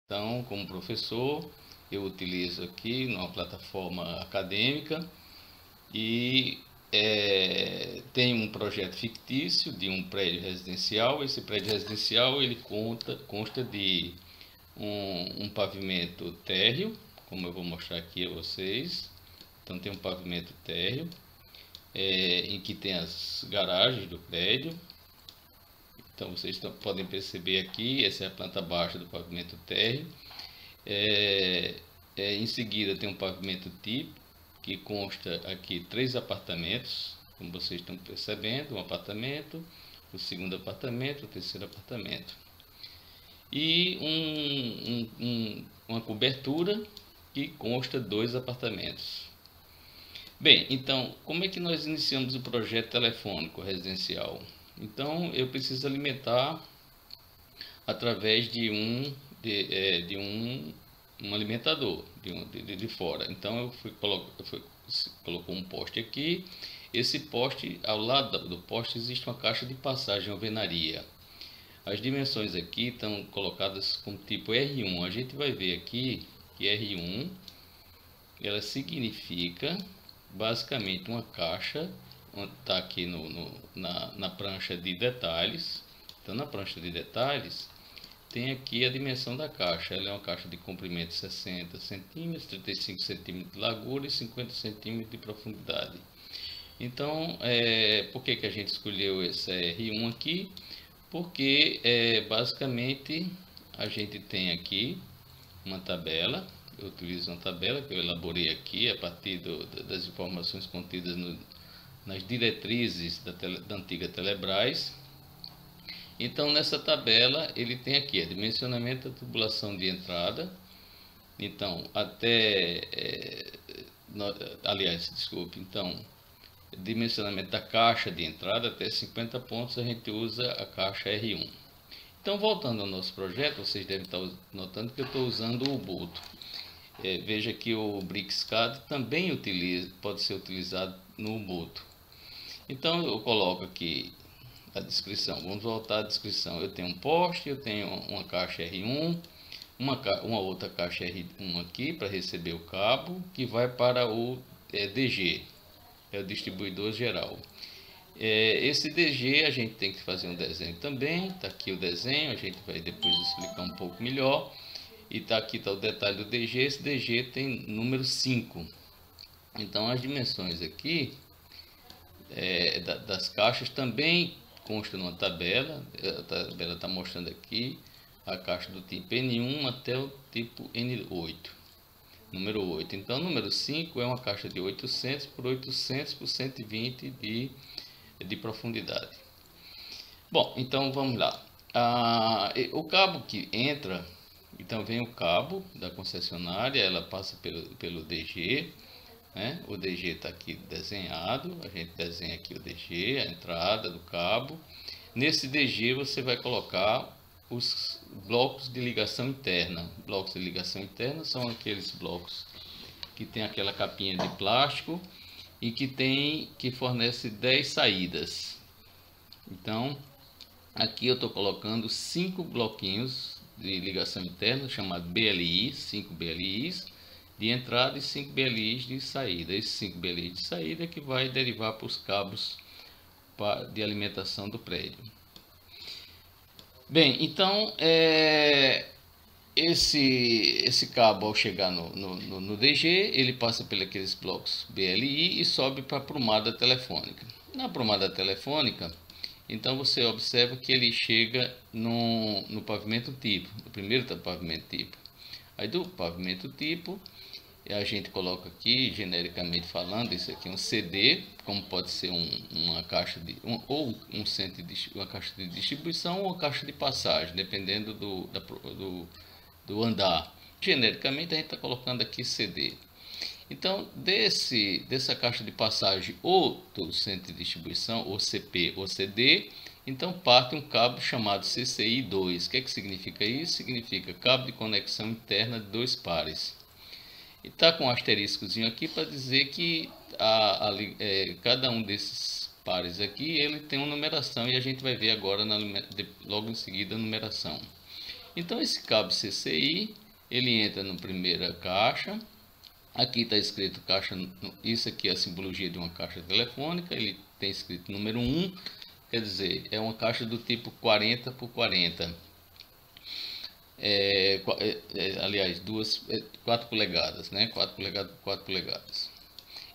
Então, como professor, eu utilizo aqui numa plataforma acadêmica e tem um projeto fictício de um prédio residencial. Esse prédio residencial ele consta de um pavimento térreo, como eu vou mostrar aqui a vocês. Então tem um pavimento térreo em que tem as garagens do prédio. Então vocês podem perceber aqui, essa é a planta baixa do pavimento térreo. Em seguida tem um pavimento tipo, que consta aqui 3 apartamentos, como vocês estão percebendo, um apartamento, o segundo apartamento, o terceiro apartamento. E uma cobertura que consta 2 apartamentos. Bem, então, como é que nós iniciamos o projeto telefônico residencial? Então, eu preciso alimentar através de um alimentador de fora. Então, colocou um poste aqui. Esse poste, ao lado do poste, existe uma caixa de passagem alvenaria. As dimensões aqui estão colocadas com tipo R1. A gente vai ver aqui que R1 ela significa basicamente uma caixa, está aqui na prancha de detalhes. Então, na prancha de detalhes, tem aqui a dimensão da caixa. Ela é uma caixa de comprimento 60 cm, 35 cm de largura e 50 cm de profundidade. Então, por que a gente escolheu esse R1 aqui? Porque, basicamente, a gente tem aqui uma tabela. Eu utilizo uma tabela que eu elaborei aqui a partir das informações contidas nas diretrizes da antiga Telebrás. Então, nessa tabela, ele tem aqui o dimensionamento da tubulação de entrada. Então, dimensionamento da caixa de entrada até 50 pontos, a gente usa a caixa R1. Então, voltando ao nosso projeto, vocês devem estar notando que eu estou usando o Ubuntu. Veja que o BricsCAD também pode ser utilizado no Ubuntu. Então, eu coloco aqui a descrição. Vamos voltar à descrição. Eu tenho um poste, eu tenho uma caixa R1, uma outra caixa R1 aqui para receber o cabo que vai para o DG, é o distribuidor geral. Esse DG a gente tem que fazer um desenho também. Está aqui o desenho, a gente vai depois explicar um pouco melhor. E aqui está o detalhe do DG. Esse DG tem número 5. Então as dimensões aqui das caixas também consta numa tabela. A tabela está mostrando aqui a caixa do tipo N1 até o tipo N8, número 8. Então, número 5 é uma caixa de 800 por 800 por 120 de profundidade. Bom, então vamos lá. O cabo que entra, então vem o cabo da concessionária, ela passa pelo DG. O DG está aqui desenhado, a gente desenha aqui o DG, a entrada do cabo. Nesse DG você vai colocar os blocos de ligação interna. Blocos de ligação interna são aqueles blocos que tem aquela capinha de plástico e que fornece 10 saídas. Então, aqui eu estou colocando 5 bloquinhos de ligação interna, chamado BLI, 5 BLIs de entrada e 5 BLIs de saída. Esses 5 BLIs de saída é que vai derivar para os cabos de alimentação do prédio. Bem, então esse cabo, ao chegar no DG, ele passa por aqueles blocos BLI e sobe para a prumada telefônica. Na prumada telefônica, então você observa que ele chega no pavimento tipo, no primeiro pavimento tipo. Aí do pavimento tipo, a gente coloca aqui, genericamente falando, isso aqui é um CD, como pode ser uma caixa uma caixa de distribuição ou uma caixa de passagem, dependendo do andar. Genericamente a gente está colocando aqui CD. Então, dessa caixa de passagem ou do centro de distribuição, ou CP ou CD, então parte um cabo chamado CCI2. O que significa isso? Significa cabo de conexão interna de 2 pares. E está com um asteriscozinho aqui para dizer que cada um desses pares aqui ele tem uma numeração, e a gente vai ver agora logo em seguida a numeração. Então esse cabo CCI, ele entra na primeira caixa. Aqui está escrito caixa, isso aqui é a simbologia de uma caixa telefônica, ele tem escrito número 1, quer dizer, é uma caixa do tipo 40 por 40. Aliás, 4 polegadas, né? 4 polegadas por 4 polegadas.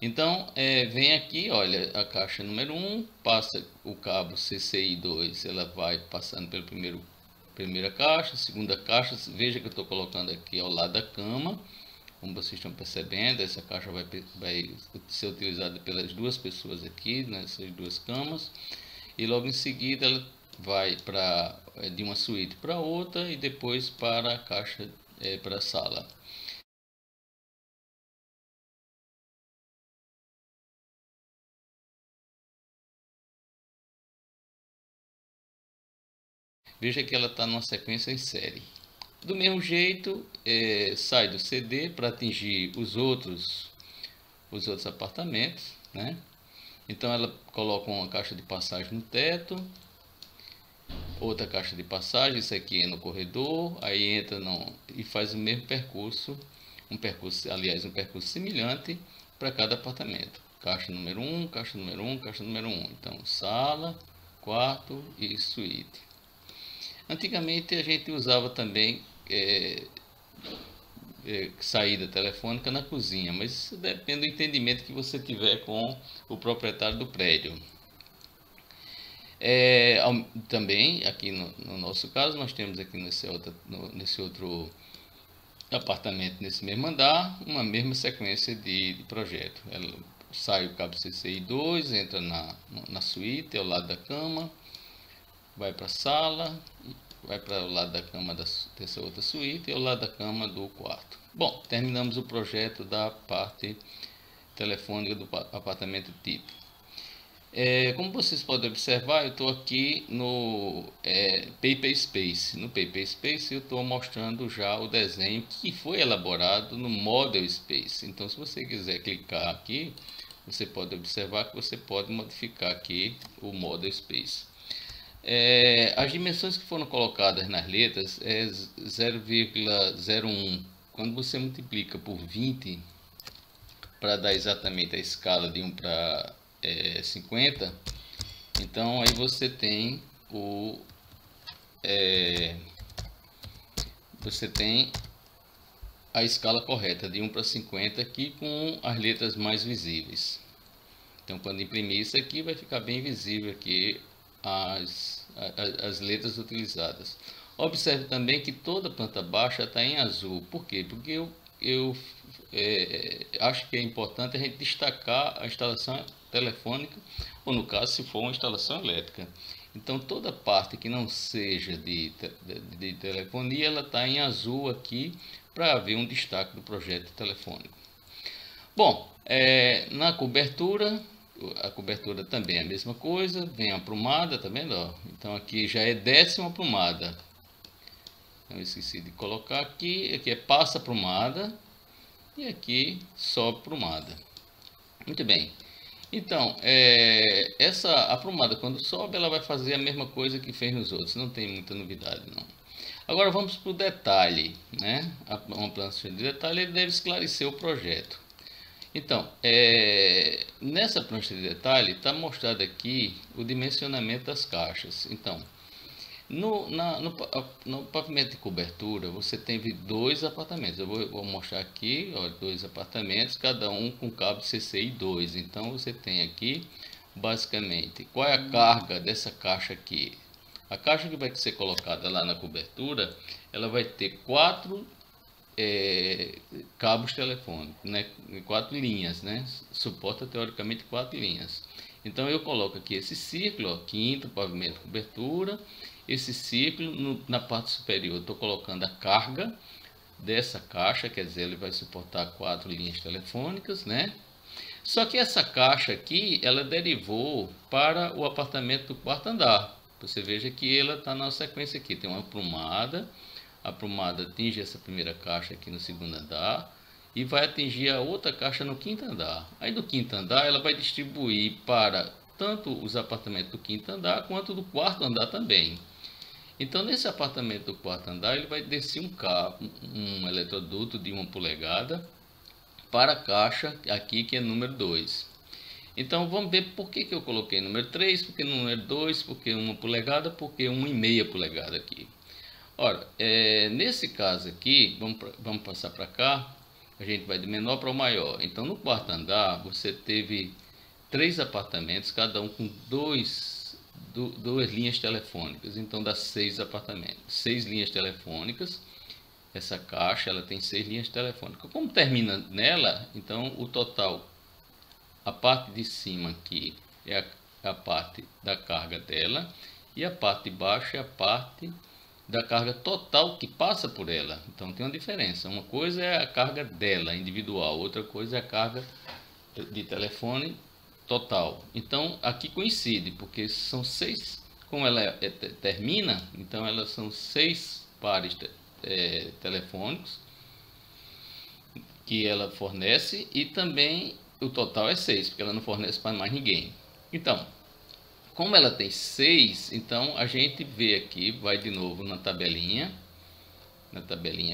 Então, vem aqui, olha, a caixa número 1, passa o cabo CCI 2, ela vai passando pela primeira caixa, segunda caixa, veja que eu estou colocando aqui ao lado da cama. Como vocês estão percebendo, essa caixa vai ser utilizada pelas duas pessoas aqui, nessas duas camas. E logo em seguida ela vai de uma suíte para outra e depois para a caixa, para a sala. Veja que ela está numa sequência em série. Do mesmo jeito, sai do CD para atingir os outros apartamentos, né? Então ela coloca uma caixa de passagem no teto, outra caixa de passagem, isso aqui é no corredor, aí entra e faz o mesmo percurso, um percurso semelhante para cada apartamento. Caixa número 1, caixa número 1, caixa número 1. Então, sala, quarto e suíte. Antigamente a gente usava também saída telefônica na cozinha, mas isso depende do entendimento que você tiver com o proprietário do prédio. Também, aqui no nosso caso, nós temos aqui nesse outro apartamento, nesse mesmo andar, uma mesma sequência de projeto. Ela sai o cabo CCI 2, entra na suíte, ao lado da cama, vai para a sala, vai para o lado da cama dessa outra suíte e ao lado da cama do quarto. Bom, terminamos o projeto da parte telefônica do apartamento tipo. Como vocês podem observar, eu estou aqui no Paperspace. No Paperspace eu estou mostrando já o desenho que foi elaborado no Model Space. Então, se você quiser clicar aqui, você pode observar que você pode modificar aqui o Model Space. As dimensões que foram colocadas nas letras é 0,01. Quando você multiplica por 20 para dar exatamente a escala de 1 para 50, então aí você tem a escala correta de 1 para 50 aqui com as letras mais visíveis. Então, quando imprimir isso aqui, vai ficar bem visível aqui as letras utilizadas. Observe também que toda a planta baixa está em azul. Por quê? Porque eu acho que é importante a gente destacar a instalação telefônica, ou no caso, se for uma instalação elétrica. Então, toda parte que não seja de telefonia, ela está em azul aqui, para haver um destaque do projeto telefônico. Bom, na cobertura, a cobertura também é a mesma coisa, vem a aprumada, tá vendo? Ó? Então aqui já é 10ª aprumada. Eu esqueci de colocar aqui é passa aprumada e aqui só aprumada. Muito bem. Então, essa aprumada quando sobe, ela vai fazer a mesma coisa que fez nos outros, não tem muita novidade não. Agora vamos para o detalhe, né? Uma plancha de detalhe ele deve esclarecer o projeto. Então, nessa plancha de detalhe está mostrado aqui o dimensionamento das caixas. Então, no pavimento de cobertura você teve 2 apartamentos. Eu vou mostrar aqui, ó, 2 apartamentos, cada um com cabo CCI 2. Então você tem aqui basicamente qual é a carga dessa caixa aqui. A caixa que vai ser colocada lá na cobertura, ela vai ter 4 cabos telefônicos, né? 4 linhas, né? Suporta teoricamente 4 linhas. Então eu coloco aqui esse círculo, ó, quinto pavimento cobertura, esse círculo na parte superior. Estou colocando a carga dessa caixa, quer dizer, ele vai suportar 4 linhas telefônicas, né? Só que essa caixa aqui, ela derivou para o apartamento do 4º andar. Você veja que ela está na sequência aqui, tem uma aprumada. A aprumada atinge essa primeira caixa aqui no 2º andar e vai atingir a outra caixa no 5º andar. Aí do 5º andar ela vai distribuir para tanto os apartamentos do 5º andar quanto do 4º andar também. Então, nesse apartamento do quarto andar, ele vai descer um eletroduto de 1 polegada para a caixa aqui, que é número 2. Então, vamos ver por que eu coloquei número 3, porque número 2, porque 1 polegada, porque 1,5 polegada aqui. Ora, nesse caso aqui, vamos passar para cá, a gente vai de menor para o maior. Então, no quarto andar, você teve 3 apartamentos, cada um com duas linhas telefônicas. Então, dá 6 apartamentos, 6 linhas telefônicas. Essa caixa, ela tem 6 linhas telefônicas. Como termina nela, então o total, a parte de cima aqui é a parte da carga dela, e a parte de baixo é a parte da carga total que passa por ela. Então tem uma diferença. Uma coisa é a carga dela, individual. Outra coisa é a carga de telefone total. Então aqui coincide, porque são 6, como ela termina, então elas são 6 pares telefônicos que ela fornece, e também o total é 6, porque ela não fornece para mais ninguém. Então, como ela tem 6, então a gente vê aqui, vai de novo na tabelinha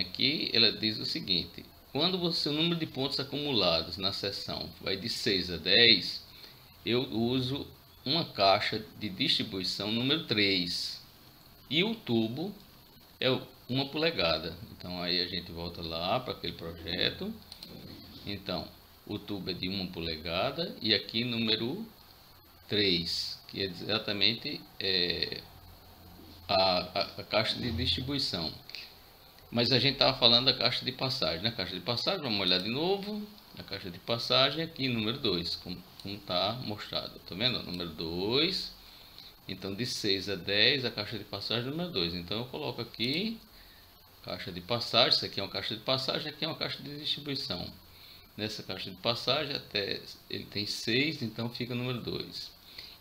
aqui, ela diz o seguinte: quando o número de pontos acumulados na seção vai de 6 a 10, eu uso uma caixa de distribuição número 3, e o tubo é 1 polegada. Então aí a gente volta lá para aquele projeto. Então o tubo é de 1 polegada, e aqui número 3, que é exatamente a caixa de distribuição. Mas a gente estava falando da caixa de passagem. Na caixa de passagem, vamos olhar de novo. A caixa de passagem aqui, número 2, como está mostrado. Está vendo? Número 2. Então, de 6 a 10, a caixa de passagem número 2. Então, eu coloco aqui caixa de passagem. Isso aqui é uma caixa de passagem, aqui é uma caixa de distribuição. Nessa caixa de passagem, até ele tem 6, então fica número 2.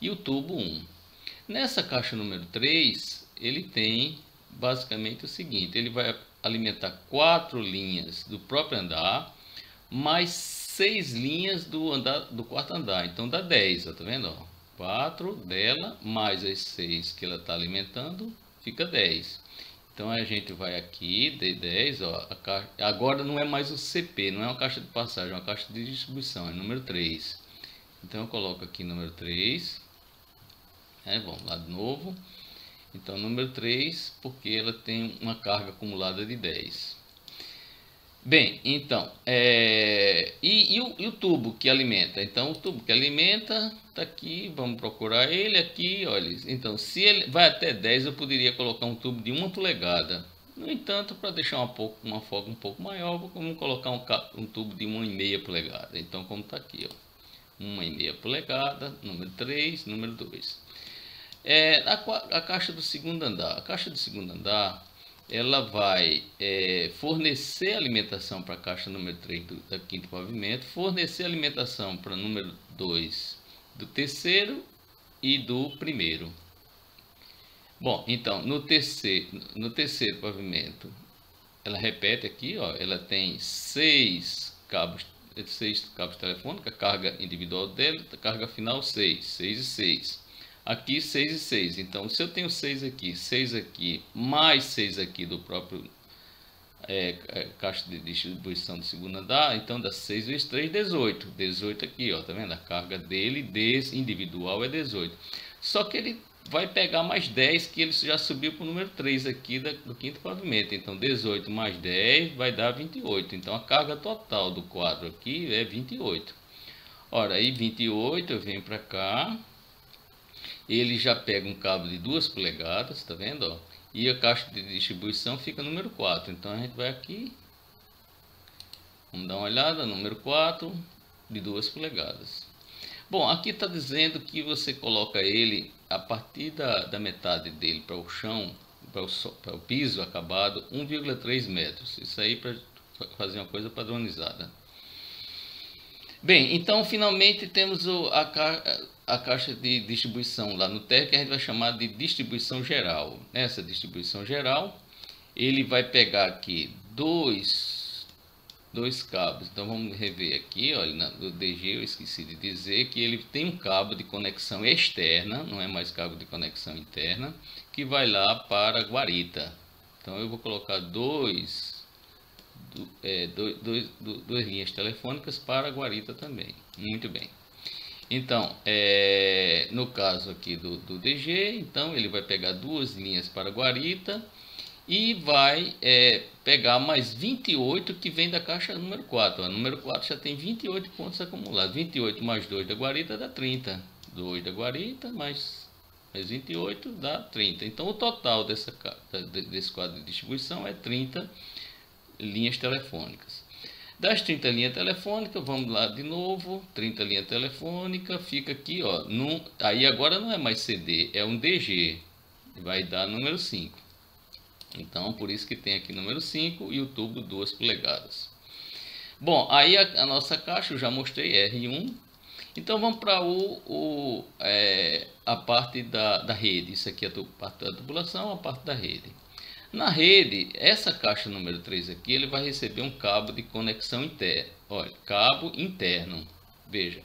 E o tubo 1. Nessa caixa número 3, ele tem basicamente o seguinte: ele vai alimentar 4 linhas do próprio andar, mais 6 linhas do quarto andar. Então dá 10, tá vendo? 4 dela, mais as 6 que ela está alimentando, fica 10. Então a gente vai aqui, D10, ó, agora não é mais o CP, não é uma caixa de passagem, é uma caixa de distribuição, é número 3. Então eu coloco aqui número 3, vamos lá de novo. Então número 3, porque ela tem uma carga acumulada de 10. Bem, então, e o tubo que alimenta? Então, o tubo que alimenta está aqui, vamos procurar ele aqui, olha. Então, se ele vai até 10, eu poderia colocar um tubo de 1 polegada. No entanto, para deixar uma folga um pouco maior, vamos colocar um tubo de 1,5 polegada. Então, como está aqui, ó, 1,5 polegada, número 3, número 2. A caixa do segundo andar. A caixa do segundo andar, ela vai fornecer alimentação para a caixa número 3 do quinto pavimento, fornecer alimentação para número 2 do terceiro e do primeiro. Bom, então, no terceiro pavimento, ela repete aqui, ó, ela tem 6 cabos telefônicos, a carga individual dela, a carga final 6 e 6. Aqui 6 e 6, então se eu tenho 6 aqui, mais 6 aqui do próprio caixa de distribuição do segundo andar, então dá 6 vezes 3, 18. 18 aqui, ó, tá vendo? A carga dele individual é 18. Só que ele vai pegar mais 10, que ele já subiu para o número 3 aqui do quinto pavimento. Então 18 mais 10 vai dar 28. Então a carga total do quadro aqui é 28. Ora, aí 28 eu venho para cá. Ele já pega um cabo de 2 polegadas, tá vendo? Ó? E a caixa de distribuição fica número 4. Então a gente vai aqui, vamos dar uma olhada, número 4 de 2 polegadas. Bom, aqui está dizendo que você coloca ele a partir da metade dele para o chão, para o piso acabado, 1,3 metros. Isso aí para fazer uma coisa padronizada. Bem, então finalmente temos a caixa de distribuição lá no térreo, que a gente vai chamar de distribuição geral. Nessa distribuição geral, ele vai pegar aqui 2 dois cabos. Então vamos rever aqui, olha, no DG eu esqueci de dizer que ele tem um cabo de conexão externa, não é mais cabo de conexão interna, que vai lá para a guarita. Então eu vou colocar duas linhas telefônicas para a guarita também. Muito bem. Então, no caso aqui do DG, então ele vai pegar duas linhas para a guarita e vai pegar mais 28 que vem da caixa número 4. A número 4 já tem 28 pontos acumulados. 28 mais 2 da guarita dá 30. 2 da guarita mais 28 dá 30. Então o total desse quadro de distribuição é 30 linhas telefônicas. Das 30 linhas telefônicas, vamos lá de novo, 30 linhas telefônicas, fica aqui, ó, aí agora não é mais CD, é um DG, vai dar número 5. Então, por isso que tem aqui número 5 e o tubo 2 polegadas. Bom, aí a nossa caixa, eu já mostrei, R1. Então, vamos para a parte da rede. Isso aqui é a parte da tubulação, a parte da rede. Na rede, essa caixa número 3 aqui, ele vai receber um cabo de conexão interna. Olha, cabo interno. Veja,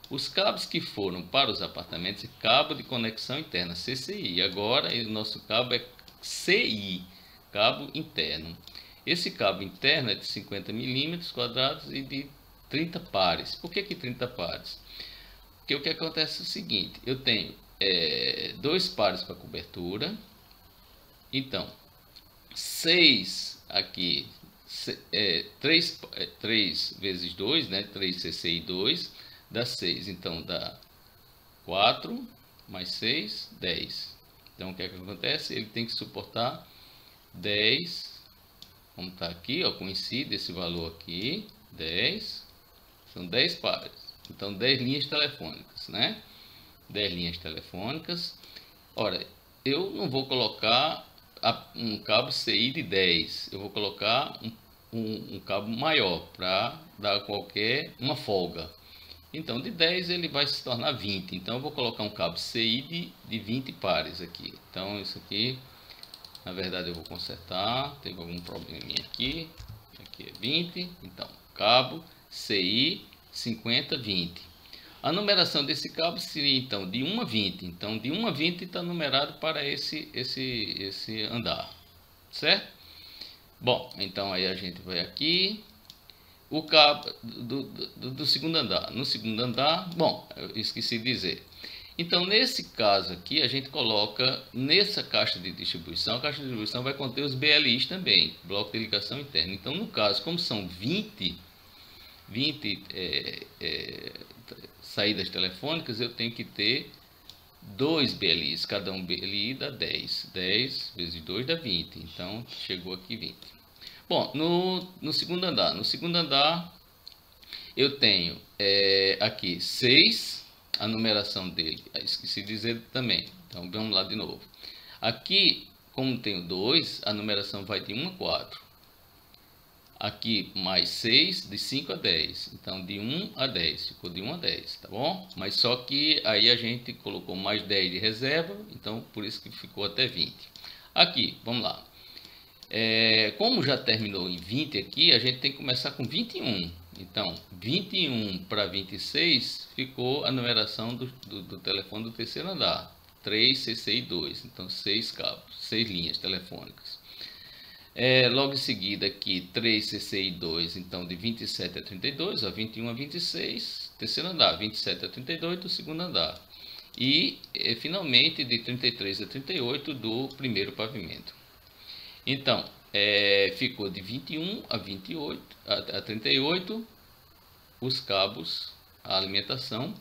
os cabos que foram para os apartamentos é cabo de conexão interna, CCI. Agora, o nosso cabo é CI, cabo interno. Esse cabo interno é de 50 milímetros quadrados e de 30 pares. Por que 30 pares? Porque o que acontece é o seguinte, eu tenho 2 pares para cobertura, então 6 aqui, 3 vezes 2, né? 3 CCI 2 dá 6, então dá 4 mais 6, 10. Então o que é que acontece? Ele tem que suportar 10, como está aqui, ó, coincide esse valor aqui, 10, são 10 pares, então 10 linhas telefônicas, né? 10 linhas telefônicas. Ora, eu não vou colocar um cabo CI de 10, eu vou colocar um cabo maior para dar uma folga. Então de 10 ele vai se tornar 20, então eu vou colocar um cabo CI de 20 pares aqui. Então isso aqui, na verdade eu vou consertar, teve algum probleminha aqui é 20, então cabo CI 50, 20. A numeração desse cabo seria então de 1 a 20. Então de 1 a 20 está numerado para esse andar, certo? Bom, então aí a gente vai aqui, o cabo do segundo andar. No segundo andar, bom, eu esqueci de dizer. Então nesse caso aqui a gente coloca nessa caixa de distribuição, a caixa de distribuição vai conter os BLIs também, bloco de ligação interna. Então no caso, como são 20 saídas telefônicas, eu tenho que ter 2 BLIs, cada um BLI dá 10, 10 vezes 2 dá 20, então chegou aqui 20. Bom, no segundo andar eu tenho aqui 6, a numeração dele, esqueci de dizer também, então vamos lá de novo. Aqui, como tenho 2, a numeração vai de 1 a 4. Aqui mais 6, de 5 a 10. Então de 1 a 10, ficou de 1 a 10, tá bom? Mas só que aí a gente colocou mais 10 de reserva, então por isso que ficou até 20. Aqui, vamos lá. Como já terminou em 20 aqui, a gente tem que começar com 21. Então 21 para 26 ficou a numeração do telefone do terceiro andar. 3 CCI 2, então 6 cabos, 6 linhas telefônicas. Logo em seguida aqui 3 CCI 2, então de 27 a 32, ó, 21 a 26, terceiro andar, 27 a 32 do segundo andar. E finalmente de 33 a 38 do primeiro pavimento. Então, ficou de 21 a 28, a 38 os cabos, a alimentação,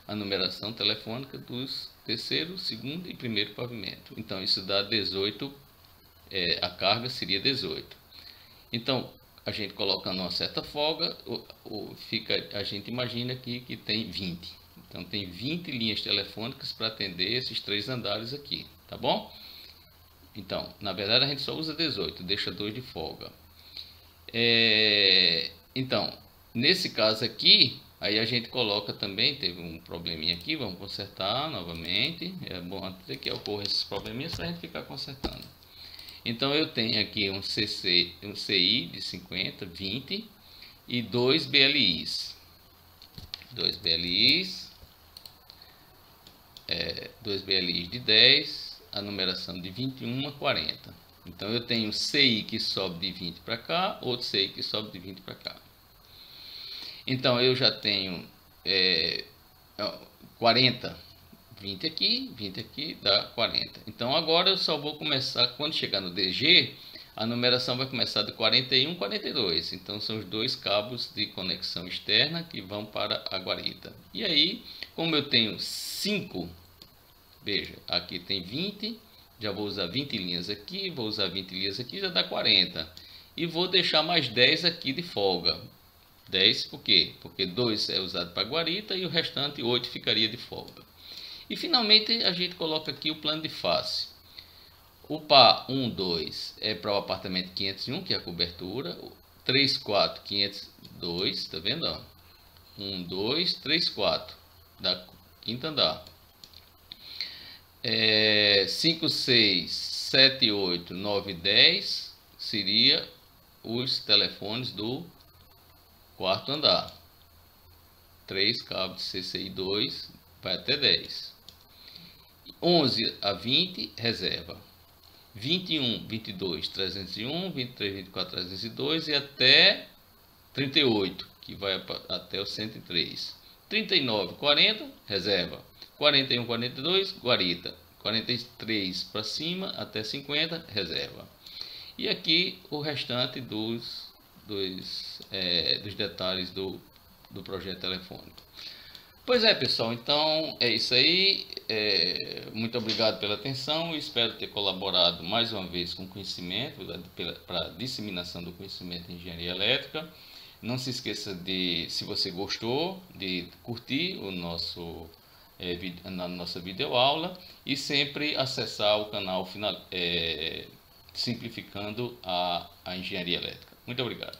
a numeração telefônica dos terceiro, segundo e primeiro pavimento. Então isso dá 18. A carga seria 18. Então, a gente colocando uma certa folga, a gente imagina aqui que tem 20. Então, tem 20 linhas telefônicas para atender esses 3 andares aqui, tá bom? Então, na verdade, a gente só usa 18, deixa 2 de folga. Então, nesse caso aqui, aí a gente coloca também, teve um probleminha aqui, vamos consertar novamente. É bom antes que ocorra esses probleminhas para a gente ficar consertando. Então eu tenho aqui um CI de 50, 20 e 2 BLIs. 2 BLIs, 2 BLIs de 10, a numeração de 21 a 40. Então eu tenho CI que sobe de 20 para cá, outro CI que sobe de 20 para cá. Então eu já tenho 40, 20 aqui, dá 40. Então agora eu só vou começar, quando chegar no DG, a numeração vai começar de 41 a 42. Então são os dois cabos de conexão externa que vão para a guarita. E aí, como eu tenho 5, veja, aqui tem 20, já vou usar 20 linhas aqui, vou usar 20 linhas aqui, já dá 40. E vou deixar mais 10 aqui de folga. 10 por quê? Porque 2 é usado para guarita e o restante 8 ficaria de folga. E finalmente a gente coloca aqui o plano de face. O par 1, 2 é para o apartamento 501, que é a cobertura. 3, 4, 502, tá vendo? 1, 2, 3, 4, da quinto andar. 5, 6, 7, 8, 9, 10 seria os telefones do quarto andar. 3 cabos de CCI 2 vai até 10. 11 a 20 reserva. 21, 22, 301, 23, 24, 302 e até 38, que vai até o 103. 39, 40 reserva. 41, 42 guarita. 43 para cima até 50 reserva. E aqui o restante dos detalhes do projeto telefônico. Pois é, pessoal, então é isso aí. Muito obrigado pela atenção. Espero ter colaborado mais uma vez com conhecimento, para a disseminação do conhecimento em engenharia elétrica. Não se esqueça de, se você gostou, de curtir o nosso na nossa videoaula e sempre acessar o canal Simplificando a Engenharia Elétrica. Muito obrigado.